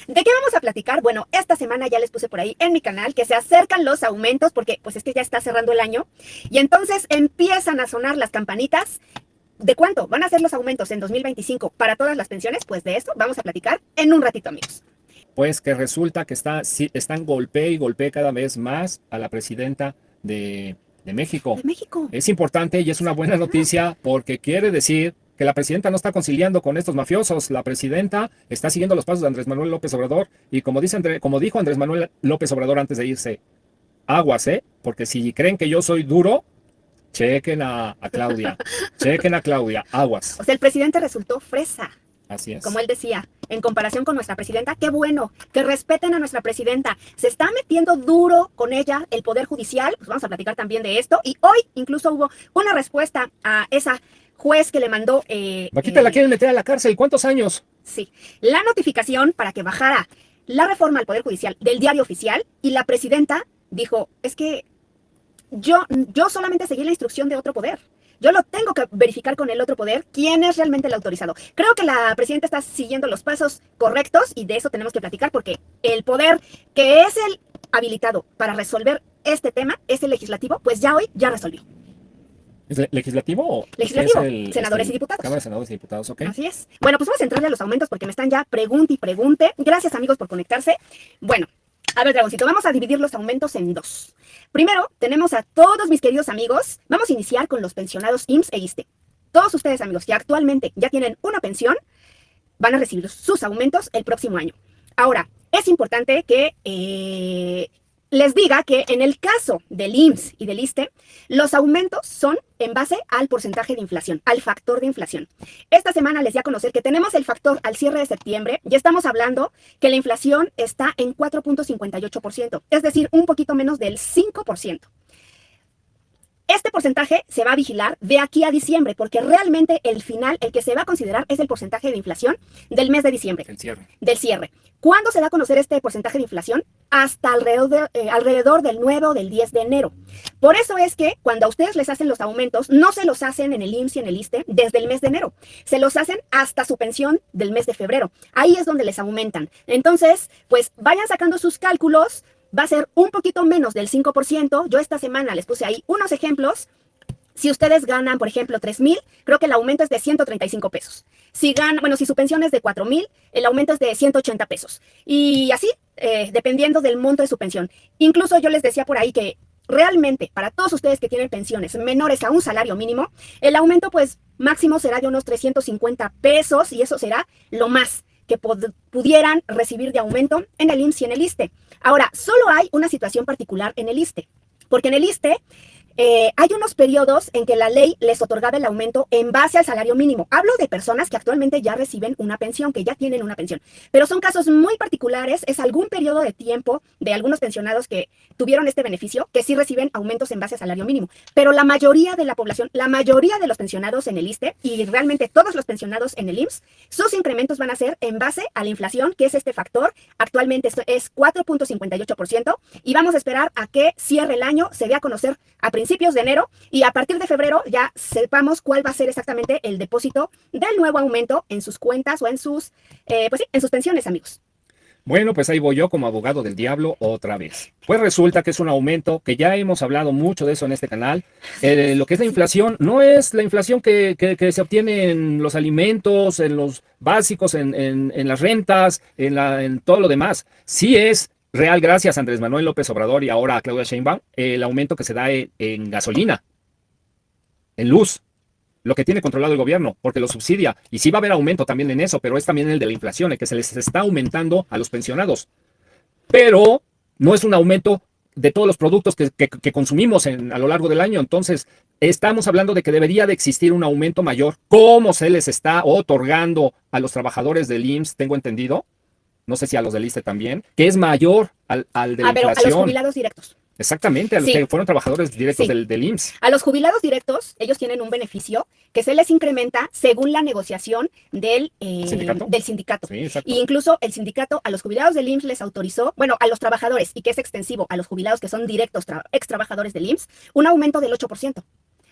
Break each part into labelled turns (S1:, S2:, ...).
S1: ¿De qué vamos a platicar? Bueno, esta semana ya les puse por ahí en mi canal que se acercan los aumentos porque pues es que ya está cerrando el año y entonces empiezan a sonar las campanitas. ¿De cuánto van a ser los aumentos en 2025 para todas las pensiones? Pues de esto vamos a platicar en un ratito, amigos.
S2: Pues que resulta que están golpe y golpe cada vez más a la presidenta de México.
S1: De México.
S2: Es importante y es una buena noticia porque quiere decir que la presidenta no está conciliando con estos mafiosos. La presidenta está siguiendo los pasos de Andrés Manuel López Obrador y como dijo Andrés Manuel López Obrador antes de irse, aguas, porque si creen que yo soy duro, chequen a Claudia, chequen a Claudia, aguas.
S1: O sea, el presidente resultó fresa.
S2: Así es.
S1: Como él decía, en comparación con nuestra presidenta, qué bueno, que respeten a nuestra presidenta. Se está metiendo duro con ella el Poder Judicial, pues vamos a platicar también de esto. Y hoy incluso hubo una respuesta a esa juez que le mandó...
S2: Vaquita la quieren meter a la cárcel, ¿cuántos años?
S1: Sí, la notificación para que bajara la reforma al Poder Judicial del Diario Oficial y la presidenta dijo, es que yo solamente seguí la instrucción de otro poder. Yo lo tengo que verificar con el otro poder quién es realmente el autorizado. Creo que la presidenta está siguiendo los pasos correctos y de eso tenemos que platicar porque el poder que es el habilitado para resolver este tema es el legislativo, pues ya hoy ya resolvió.
S2: ¿Es legislativo o
S1: Legislativo,
S2: es
S1: senadores y diputados.
S2: Cámara de Senadores y Diputados, ok.
S1: Así es. Bueno, pues vamos a entrarle a los aumentos porque me están ya pregunte y pregunte. Gracias, amigos, por conectarse. Bueno, a ver, Dragoncito, vamos a dividir los aumentos en dos. Primero, tenemos a todos mis queridos amigos. Vamos a iniciar con los pensionados IMSS e ISSSTE. Todos ustedes, amigos, que actualmente ya tienen una pensión, van a recibir sus aumentos el próximo año. Ahora, es importante que les diga que en el caso del IMSS y del ISSSTE, los aumentos son en base al porcentaje de inflación, al factor de inflación. Esta semana les di a conocer que tenemos el factor al cierre de septiembre y estamos hablando que la inflación está en 4.58%, es decir, un poquito menos del 5%. Este porcentaje se va a vigilar de aquí a diciembre, porque realmente el final, el que se va a considerar es el porcentaje de inflación del mes de diciembre. Del cierre. ¿Cuándo se da a conocer este porcentaje de inflación? Hasta alrededor del 9 o del 10 de enero. Por eso es que cuando a ustedes les hacen los aumentos, no se los hacen en el IMSS y en el ISSSTE desde el mes de enero. Se los hacen hasta su pensión del mes de febrero. Ahí es donde les aumentan. Entonces, pues vayan sacando sus cálculos. Va a ser un poquito menos del 5%. Yo esta semana les puse ahí unos ejemplos. Si ustedes ganan, por ejemplo, 3,000, creo que el aumento es de 135 pesos. Si su pensión es de 4,000, el aumento es de 180 pesos. Y así, dependiendo del monto de su pensión. Incluso yo les decía por ahí que realmente para todos ustedes que tienen pensiones menores a un salario mínimo, el aumento pues máximo será de unos 350 pesos y eso será lo más que pudieran recibir de aumento en el IMSS y en el ISSSTE. Ahora, solo hay una situación particular en el ISSSTE, porque en el ISSSTE hay unos periodos en que la ley les otorgaba el aumento en base al salario mínimo. Hablo de personas que actualmente ya reciben una pensión, que ya tienen una pensión, pero son casos muy particulares, es algún periodo de tiempo de algunos pensionados que tuvieron este beneficio, que sí reciben aumentos en base al salario mínimo, pero la mayoría de la población, la mayoría de los pensionados en el ISSSTE y realmente todos los pensionados en el IMSS, sus incrementos van a ser en base a la inflación, que es este factor, actualmente es 4.58% y vamos a esperar a que cierre el año, se dé a conocer a principios de enero y a partir de febrero ya sepamos cuál va a ser exactamente el depósito del nuevo aumento en sus cuentas o en sus pensiones, amigos.
S2: Bueno, pues ahí voy yo como abogado del diablo otra vez. Pues resulta que es un aumento, que ya hemos hablado mucho de eso en este canal. Lo que es la inflación, no es la inflación que se obtiene en los alimentos, en los básicos, en las rentas, en todo lo demás. Sí es real, gracias a Andrés Manuel López Obrador y ahora a Claudia Sheinbaum, el aumento que se da en gasolina, en luz. Lo que tiene controlado el gobierno, porque lo subsidia. Y sí va a haber aumento también en eso, pero es también el de la inflación, el que se les está aumentando a los pensionados. Pero no es un aumento de todos los productos que consumimos a lo largo del año. Entonces, estamos hablando de que debería de existir un aumento mayor, como se les está otorgando a los trabajadores del IMSS, tengo entendido. No sé si a los del ISSSTE también, que es mayor al de la inflación.
S1: A los jubilados directos.
S2: Exactamente, a los que fueron trabajadores directos del IMSS.
S1: A los jubilados directos, ellos tienen un beneficio que se les incrementa según la negociación del sindicato.
S2: Sí, exacto.
S1: Y incluso el sindicato a los jubilados del IMSS les autorizó, a los trabajadores, y que es extensivo a los jubilados que son directos, ex trabajadores del IMSS, un aumento del 8%.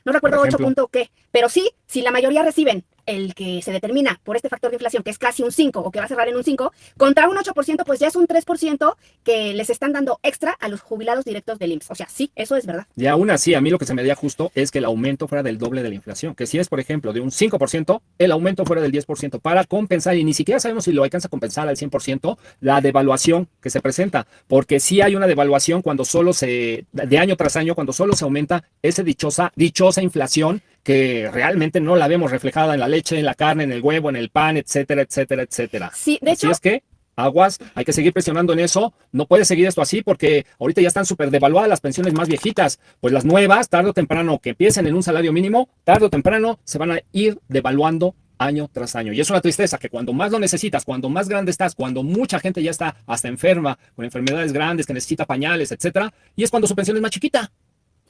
S1: No recuerdo 8 punto qué, pero sí, si la mayoría reciben el que se determina por este factor de inflación, que es casi un 5 o que va a cerrar en un 5, contra un 8%, pues ya es un 3% que les están dando extra a los jubilados directos del IMSS. O sea, sí, eso es verdad.
S2: Y aún así, a mí lo que se me haría justo es que el aumento fuera del doble de la inflación. Que si es, por ejemplo, de un 5%, el aumento fuera del 10% para compensar, y ni siquiera sabemos si lo alcanza a compensar al 100%, la devaluación que se presenta. Porque sí hay una devaluación cuando solo de año tras año, cuando solo se aumenta esa dichosa inflación que realmente no la vemos reflejada en la leche, en la carne, en el huevo, en el pan, etcétera, etcétera, etcétera.
S1: Sí, de
S2: Así
S1: hecho,
S2: es que aguas, hay que seguir presionando en eso. No puede seguir esto así porque ahorita ya están súper devaluadas las pensiones más viejitas. Pues las nuevas, tarde o temprano, que empiecen en un salario mínimo, tarde o temprano se van a ir devaluando año tras año. Y es una tristeza que cuando más lo necesitas, cuando más grande estás, cuando mucha gente ya está hasta enferma, con enfermedades grandes, que necesita pañales, etcétera, y es cuando su pensión es más chiquita.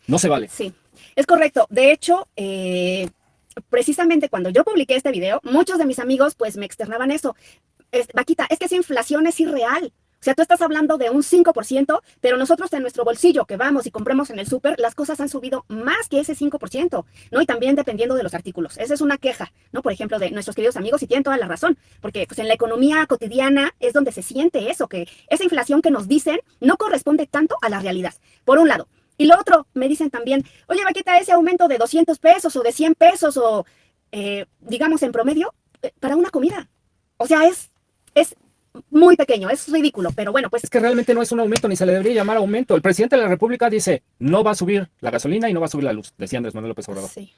S2: No se vale.
S1: sí, es correcto. De hecho, precisamente cuando yo publiqué este video, muchos de mis amigos pues me externaban eso. Vaquita, es que esa inflación es irreal. O sea, tú estás hablando de un 5%, pero nosotros en nuestro bolsillo que vamos y compramos en el súper, las cosas han subido más que ese 5%, ¿no? Y también dependiendo de los artículos. Esa es una queja, ¿no? Por ejemplo, de nuestros queridos amigos, y tienen toda la razón, porque pues en la economía cotidiana es donde se siente eso, que esa inflación que nos dicen no corresponde tanto a la realidad, por un lado. Y lo otro, me dicen también, oye, Vaquita, ese aumento de 200 pesos o de 100 pesos o, digamos, en promedio, para una comida. O sea, es muy pequeño, es ridículo, pero bueno, pues
S2: Es que realmente no es un aumento, ni se le debería llamar aumento. El presidente de la República dice, no va a subir la gasolina y no va a subir la luz, decía Andrés Manuel López Obrador.
S1: sí.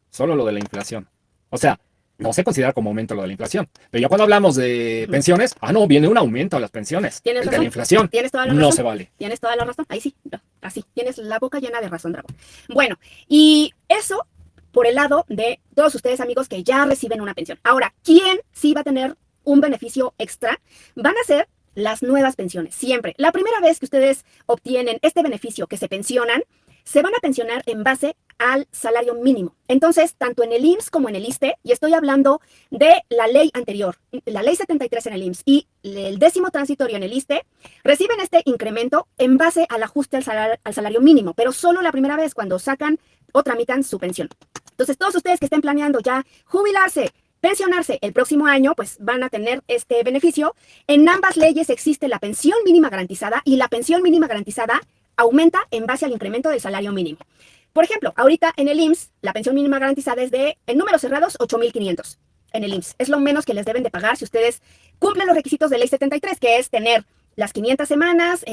S2: Solo lo de la inflación. O sea, no se considera como aumento lo de la inflación. Pero ya cuando hablamos de pensiones, no, viene un aumento a las pensiones.
S1: ¿Tienes
S2: El de
S1: razón?
S2: la inflación
S1: Tienes toda la
S2: no
S1: razón.
S2: se vale.
S1: Tienes toda la razón. Ahí sí, no, así, tienes la boca llena de razón, Drago. Bueno, y eso por el lado de todos ustedes, amigos, que ya reciben una pensión. Ahora, ¿quién sí va a tener un beneficio extra? Van a ser las nuevas pensiones, siempre. La primera vez que ustedes obtienen este beneficio, que se pensionan, se van a pensionar en base al salario mínimo. Entonces, tanto en el IMSS como en el ISSSTE, y estoy hablando de la ley anterior, la ley 73 en el IMSS y el 10º transitorio en el ISSSTE, reciben este incremento en base al ajuste al salario mínimo, pero solo la primera vez cuando sacan o tramitan su pensión. Entonces, todos ustedes que estén planeando ya jubilarse, pensionarse el próximo año, pues van a tener este beneficio. En ambas leyes existe la pensión mínima garantizada y la pensión mínima garantizada aumenta en base al incremento del salario mínimo. Por ejemplo, ahorita en el IMSS, la pensión mínima garantizada es de, en números cerrados, 8,500 en el IMSS. Es lo menos que les deben de pagar si ustedes cumplen los requisitos de ley 73, que es tener las 500 semanas,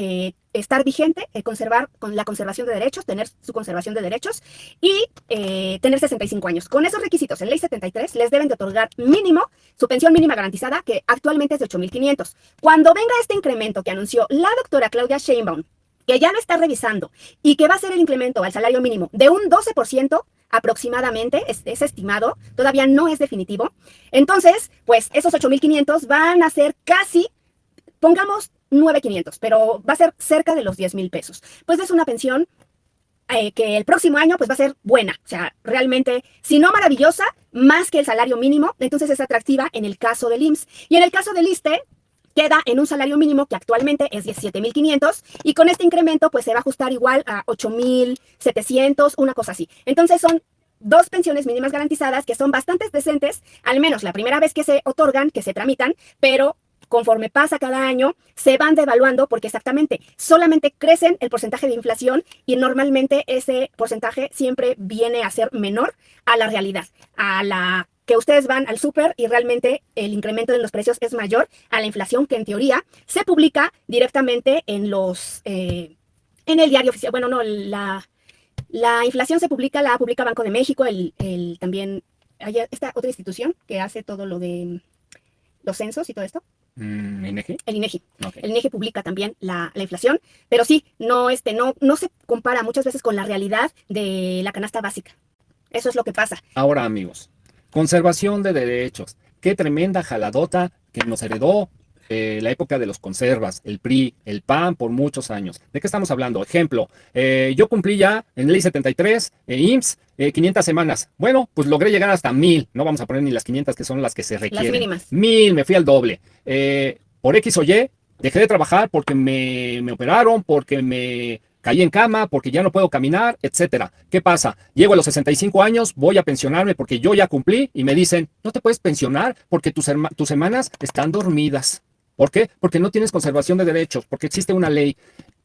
S1: estar vigente, conservar con la conservación de derechos, tener su conservación de derechos y tener 65 años. Con esos requisitos en ley 73 les deben de otorgar mínimo su pensión mínima garantizada, que actualmente es de 8,500. Cuando venga este incremento que anunció la doctora Claudia Sheinbaum, que ya lo está revisando y que va a ser el incremento al salario mínimo de un 12% aproximadamente, es estimado, todavía no es definitivo. Entonces, pues esos 8,500 van a ser casi, pongamos 9,500, pero va a ser cerca de los 10,000 pesos. Pues es una pensión que el próximo año pues va a ser buena, o sea, realmente, si no maravillosa, más que el salario mínimo, entonces es atractiva en el caso del IMSS. Y en el caso del ISSSTE, queda en un salario mínimo que actualmente es 17,500 y con este incremento pues se va a ajustar igual a 8,700, una cosa así. Entonces son dos pensiones mínimas garantizadas que son bastante decentes, al menos la primera vez que se otorgan, que se tramitan, pero conforme pasa cada año, se van devaluando porque exactamente solamente crecen el porcentaje de inflación y normalmente ese porcentaje siempre viene a ser menor a la realidad, a la que ustedes van al súper y realmente el incremento de los precios es mayor a la inflación que en teoría se publica directamente en los en el diario oficial. Bueno, no, la inflación la publica Banco de México, también hay esta otra institución que hace todo lo de los censos y todo esto.
S2: ¿INEGI?
S1: El INEGI.
S2: Okay.
S1: El INEGI publica también la inflación, pero sí, no se compara muchas veces con la realidad de la canasta básica. Eso es lo que pasa.
S2: Ahora, amigos, conservación de derechos. Qué tremenda jaladota que nos heredó la época de los conservas, el PRI, el PAN por muchos años. ¿De qué estamos hablando? Ejemplo, yo cumplí ya en ley 73, IMSS, 500 semanas. Bueno, pues logré llegar hasta 1,000. No vamos a poner ni las 500 que son las que se requieren.
S1: Las mínimas.
S2: 1,000, me fui al doble. Por X o Y, dejé de trabajar porque me operaron, porque me caí en cama porque ya no puedo caminar, etcétera. ¿Qué pasa? Llego a los 65 años, voy a pensionarme porque yo ya cumplí y me dicen, no te puedes pensionar porque tus semanas están dormidas. ¿Por qué? Porque no tienes conservación de derechos, porque existe una ley.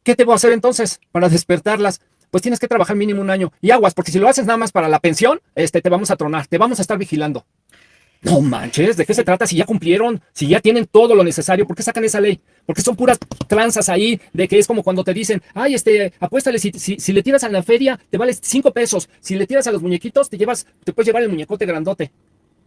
S2: ¿Qué te voy a hacer entonces para despertarlas? Pues tienes que trabajar mínimo un año. Y aguas, porque si lo haces nada más para la pensión, te vamos a tronar, te vamos a estar vigilando. No manches, ¿de qué se trata? Si ya cumplieron, si ya tienen todo lo necesario, ¿por qué sacan esa ley? Porque son puras tranzas ahí, de que es como cuando te dicen, ay, apuéstale, si le tiras a la feria, te vale 5 pesos. Si le tiras a los muñequitos, te puedes llevar el muñecote grandote.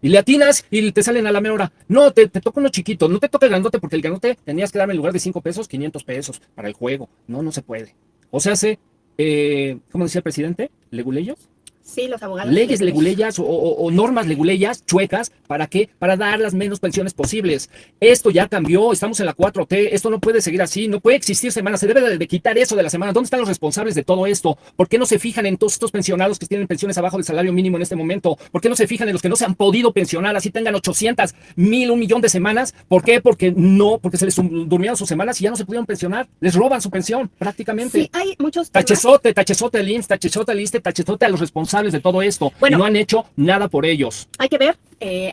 S2: Y le atinas y te salen a la mera hora. No, te toca uno chiquito, no te toca el grandote, porque el grandote tenías que darme en lugar de 5 pesos, 500 pesos para el juego. No, no se puede. O sea, ¿cómo decía el presidente? ¿Leguleyos?
S1: Sí, los abogados.
S2: Leyes leguleyas o normas leguleyas chuecas, ¿para qué? Para dar las menos pensiones posibles. Esto ya cambió, estamos en la 4T, esto no puede seguir así, no puede existir semana, se debe de quitar eso de la semana. ¿Dónde están los responsables de todo esto? ¿Por qué no se fijan en todos estos pensionados que tienen pensiones abajo del salario mínimo en este momento? ¿Por qué no se fijan en los que no se han podido pensionar, así tengan 800, 1000, 1,000,000 de semanas? ¿Por qué? Porque se les durmieron sus semanas y ya no se pudieron pensionar, les roban su pensión prácticamente.
S1: Sí, hay muchos
S2: temas. Tachezote al IMSS, tachezote al ISSSTE, tachezote a los responsables de todo esto. Bueno, y no han hecho nada por ellos.
S1: Hay que ver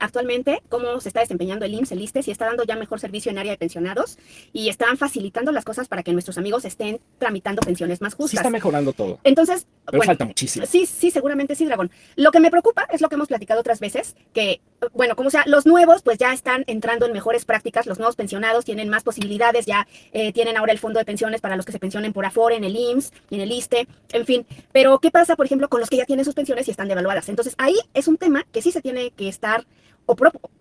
S1: actualmente cómo se está desempeñando el IMSS, el ISSSTE, si está dando ya mejor servicio en área de pensionados y están facilitando las cosas para que nuestros amigos estén tramitando pensiones más justas.
S2: Sí está mejorando todo.
S1: Entonces,
S2: pero bueno, falta muchísimo.
S1: Sí, seguramente sí, Dragón. Lo que me preocupa es lo que hemos platicado otras veces, que, bueno, como sea, los nuevos pues ya están entrando en mejores prácticas, los nuevos pensionados tienen más posibilidades, ya tienen ahora el fondo de pensiones para los que se pensionen por Afore, en el IMSS, en el ISSSTE, en fin. Pero, ¿qué pasa, por ejemplo, con los que ya tienen sus pensiones y están devaluadas? Entonces, ahí es un tema que sí se tiene que estar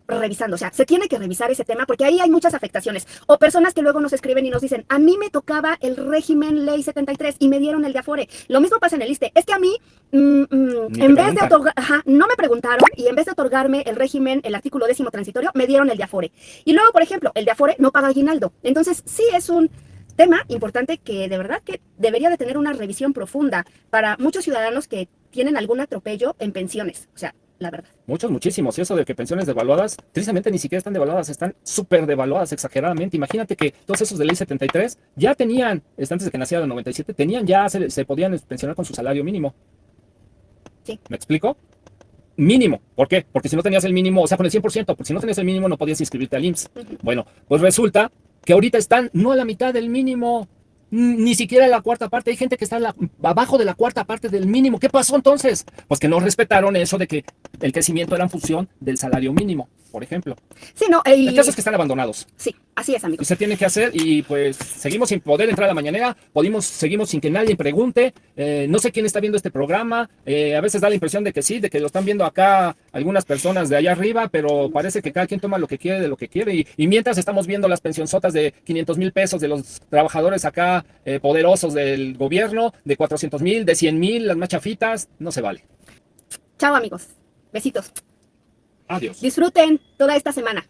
S1: revisando, o sea, se tiene que revisar ese tema porque ahí hay muchas afectaciones o personas que luego nos escriben y nos dicen, a mí me tocaba el régimen ley 73 y me dieron el de Afore. Lo mismo pasa en el ISSSTE, es que a mí en vez de otorgar, no me preguntaron y en vez de otorgarme el régimen, el artículo 10º transitorio, me dieron el de Afore. Y luego, por ejemplo, el de Afore no paga aguinaldo. Entonces, sí es un tema importante que de verdad que debería de tener una revisión profunda para muchos ciudadanos que tienen algún atropello en pensiones, o sea, la verdad.
S2: Muchísimos. Y eso de que pensiones devaluadas, tristemente ni siquiera están devaluadas, están súper devaluadas exageradamente. Imagínate que todos esos de ley 73 ya tenían, antes de que naciera el 97, se podían pensionar con su salario mínimo.
S1: Sí.
S2: ¿Me explico? Mínimo. ¿Por qué? Porque si no tenías el mínimo, o sea, con el 100%, porque si no tenías el mínimo no podías inscribirte al IMSS. Bueno, pues resulta que ahorita están no a la mitad del mínimo, ni siquiera a la cuarta parte. Hay gente que está abajo de la cuarta parte del mínimo. ¿Qué pasó entonces? Pues que no respetaron eso de que el crecimiento era en función del salario mínimo, por ejemplo.
S1: Sí, no.
S2: El caso es que están abandonados.
S1: Sí, así es, amigos.
S2: Y se tiene que hacer y pues seguimos sin poder entrar a la mañanera, seguimos sin que nadie pregunte. No sé quién está viendo este programa. A veces da la impresión de que sí, de que lo están viendo acá algunas personas de allá arriba, pero parece que cada quien toma lo que quiere de lo que quiere. Y mientras estamos viendo las pensionzotas de 500,000 pesos de los trabajadores acá poderosos del gobierno, de 400,000, de 100,000, las más chafitas, no se vale.
S1: Chao, amigos. Besitos.
S2: Adiós.
S1: Disfruten toda esta semana.